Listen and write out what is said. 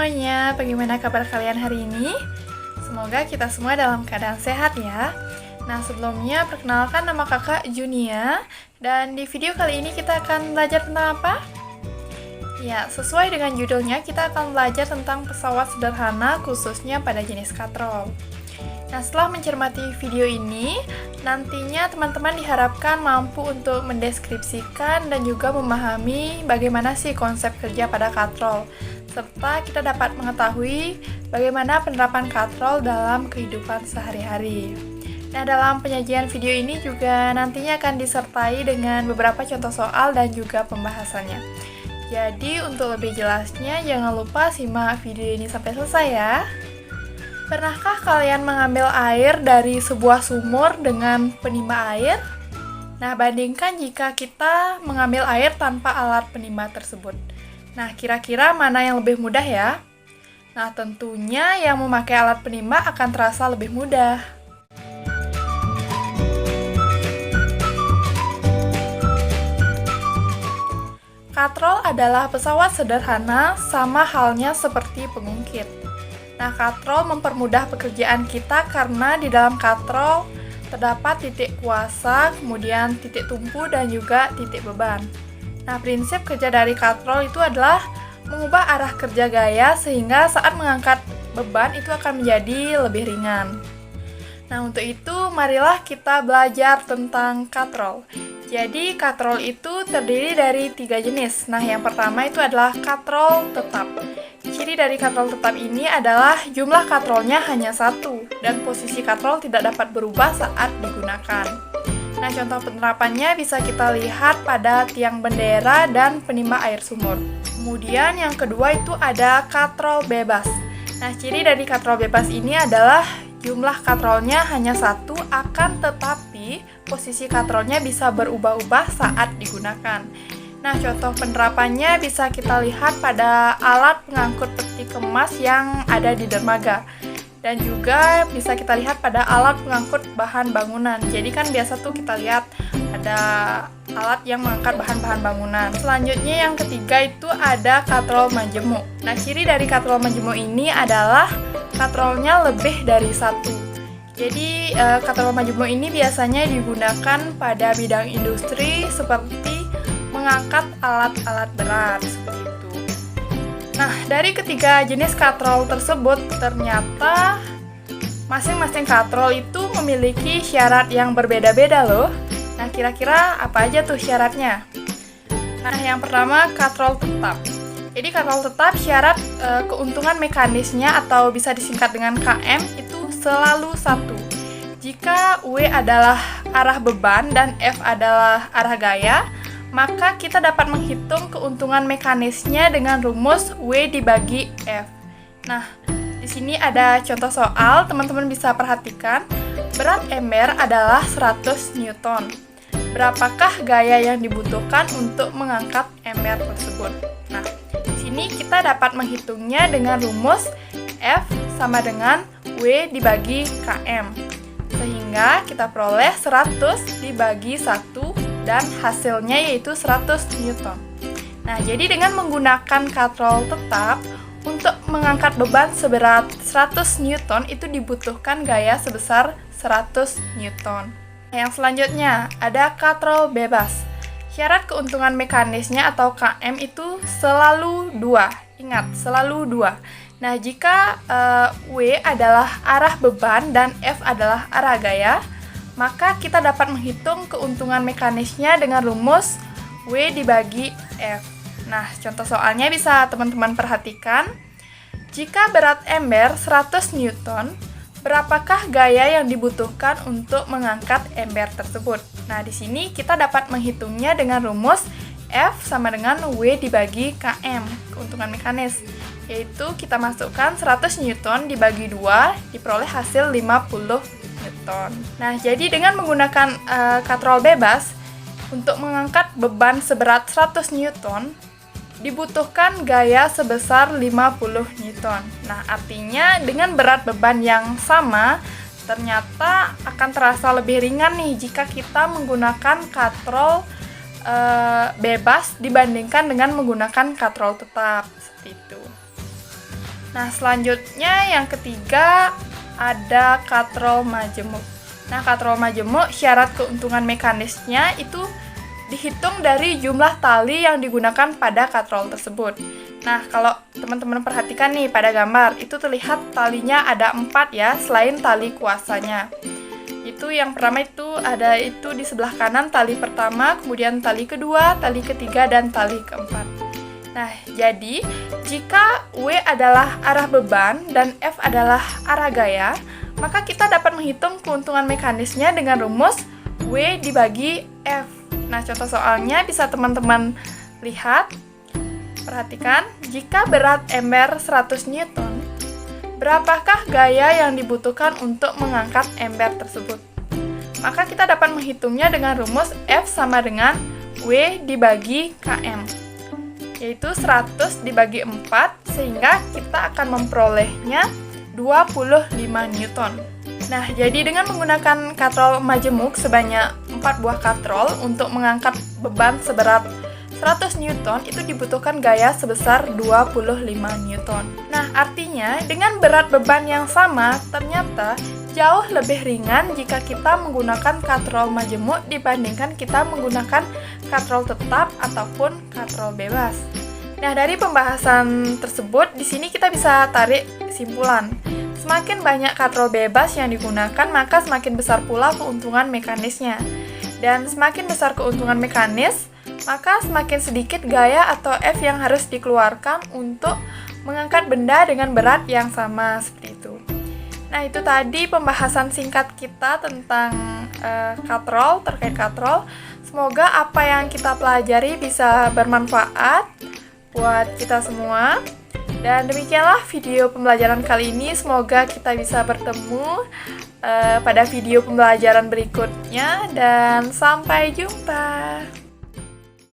semuanya, bagaimana kabar kalian hari ini? Semoga kita semua dalam keadaan sehat ya. Nah, sebelumnya perkenalkan nama kakak Junia. Dan di video kali ini kita akan belajar tentang apa? Ya, sesuai dengan judulnya, kita akan belajar tentang pesawat sederhana khususnya pada jenis katrol. Nah, setelah mencermati video ini, nantinya teman-teman diharapkan mampu untuk mendeskripsikan dan juga memahami bagaimana sih konsep kerja pada katrol, serta kita dapat mengetahui bagaimana penerapan katrol dalam kehidupan sehari-hari. Nah, dalam penyajian video ini juga nantinya akan disertai dengan beberapa contoh soal dan juga pembahasannya. Jadi, untuk lebih jelasnya, jangan lupa simak video ini sampai selesai ya. Pernahkah kalian mengambil air dari sebuah sumur dengan penimba air? Nah, bandingkan jika kita mengambil air tanpa alat penimba tersebut. Nah, kira-kira mana yang lebih mudah ya? Nah, tentunya yang memakai alat penimba akan terasa lebih mudah. Katrol adalah pesawat sederhana sama halnya seperti pengungkit. Nah, katrol mempermudah pekerjaan kita karena di dalam katrol terdapat titik kuasa, kemudian titik tumpu, dan juga titik beban. Nah, prinsip kerja dari katrol itu adalah mengubah arah kerja gaya sehingga saat mengangkat beban itu akan menjadi lebih ringan. Nah, untuk itu marilah kita belajar tentang katrol. Jadi, katrol itu terdiri dari 3 jenis. Nah, yang pertama itu adalah katrol tetap. Ciri dari katrol tetap ini adalah jumlah katrolnya hanya 1 dan posisi katrol tidak dapat berubah saat digunakan. Nah, contoh penerapannya bisa kita lihat pada tiang bendera dan penimba air sumur. Kemudian yang kedua itu ada katrol bebas. Nah, ciri dari katrol bebas ini adalah jumlah katrolnya hanya 1, akan tetapi posisi katrolnya bisa berubah-ubah saat digunakan. Nah, contoh penerapannya bisa kita lihat pada alat pengangkut peti kemas yang ada di dermaga. Dan juga bisa kita lihat pada alat pengangkut bahan bangunan. Jadi kan biasa tuh kita lihat ada alat yang mengangkat bahan-bahan bangunan. Selanjutnya yang ketiga itu ada katrol majemuk. Nah, ciri dari katrol majemuk ini adalah katrolnya lebih dari 1. Jadi, katrol majemuk ini biasanya digunakan pada bidang industri seperti mengangkat alat-alat berat seperti itu. Nah, dari ketiga jenis katrol tersebut ternyata masing-masing katrol itu memiliki syarat yang berbeda-beda loh. Nah, kira-kira apa aja tuh syaratnya? Nah, yang pertama katrol tetap. Jadi katrol tetap syarat keuntungan mekanisnya atau bisa disingkat dengan KM itu selalu 1. Jika W adalah arah beban dan F adalah arah gaya, maka kita dapat menghitung keuntungan mekanisnya dengan rumus W dibagi F. Nah, di sini ada contoh soal, teman-teman bisa perhatikan. Berat ember adalah 100 Newton. Berapakah gaya yang dibutuhkan untuk mengangkat ember tersebut? Nah, di sini kita dapat menghitungnya dengan rumus F sama dengan W dibagi KM. Sehingga kita peroleh 100 dibagi 1 dan hasilnya yaitu 100 Newton. Nah, jadi dengan menggunakan katrol tetap, untuk mengangkat beban seberat 100 Newton itu dibutuhkan gaya sebesar 100 Newton. Yang selanjutnya ada katrol bebas. Syarat keuntungan mekanisnya atau KM itu selalu 2. Ingat, selalu 2. Nah, jika W adalah arah beban dan F adalah arah gaya, maka kita dapat menghitung keuntungan mekanisnya dengan rumus W dibagi F. Nah, contoh soalnya bisa teman-teman perhatikan. Jika berat ember 100 Newton, berapakah gaya yang dibutuhkan untuk mengangkat ember tersebut? Nah, di sini kita dapat menghitungnya dengan rumus F sama dengan W dibagi KM, keuntungan mekanis. Yaitu kita masukkan 100 Newton dibagi 2, diperoleh hasil 50 Newton. Nah, jadi dengan menggunakan katrol bebas, untuk mengangkat beban seberat 100 Newton, dibutuhkan gaya sebesar 50 Newton. Nah, artinya dengan berat beban yang sama, ternyata akan terasa lebih ringan nih jika kita menggunakan katrol bebas dibandingkan dengan menggunakan katrol tetap, seperti itu. Nah, selanjutnya yang ketiga ada katrol majemuk. Nah, katrol majemuk syarat keuntungan mekanisnya itu dihitung dari jumlah tali yang digunakan pada katrol tersebut. Nah, kalau teman-teman perhatikan nih pada gambar, itu terlihat talinya ada 4 ya, selain tali kuasanya. Itu yang pertama itu di sebelah kanan tali pertama, kemudian tali kedua, tali ketiga, dan tali keempat. Nah, jadi jika W adalah arah beban dan F adalah arah gaya, maka kita dapat menghitung keuntungan mekanisnya dengan rumus W dibagi F. Nah, contoh soalnya bisa teman-teman lihat. Perhatikan, jika berat ember 100 Newton, berapakah gaya yang dibutuhkan untuk mengangkat ember tersebut? Maka kita dapat menghitungnya dengan rumus F sama dengan W dibagi KM. Yaitu 100 dibagi 4, sehingga kita akan memperolehnya 25 Newton. Nah, jadi dengan menggunakan katrol majemuk sebanyak 4 buah katrol untuk mengangkat beban seberat 100 Newton, itu dibutuhkan gaya sebesar 25 Newton. Nah, artinya dengan berat beban yang sama, ternyata jauh lebih ringan jika kita menggunakan katrol majemuk dibandingkan kita menggunakan katrol tetap ataupun katrol bebas. Nah, dari pembahasan tersebut, di sini kita bisa tarik kesimpulan. Semakin banyak katrol bebas yang digunakan, maka semakin besar pula keuntungan mekanisnya. Dan semakin besar keuntungan mekanis, maka semakin sedikit gaya atau F yang harus dikeluarkan untuk mengangkat benda dengan berat yang sama seperti itu. Nah, itu tadi pembahasan singkat kita tentang katrol, terkait katrol. Semoga apa yang kita pelajari bisa bermanfaat buat kita semua. Dan demikianlah video pembelajaran kali ini. Semoga kita bisa bertemu pada video pembelajaran berikutnya. Dan sampai jumpa.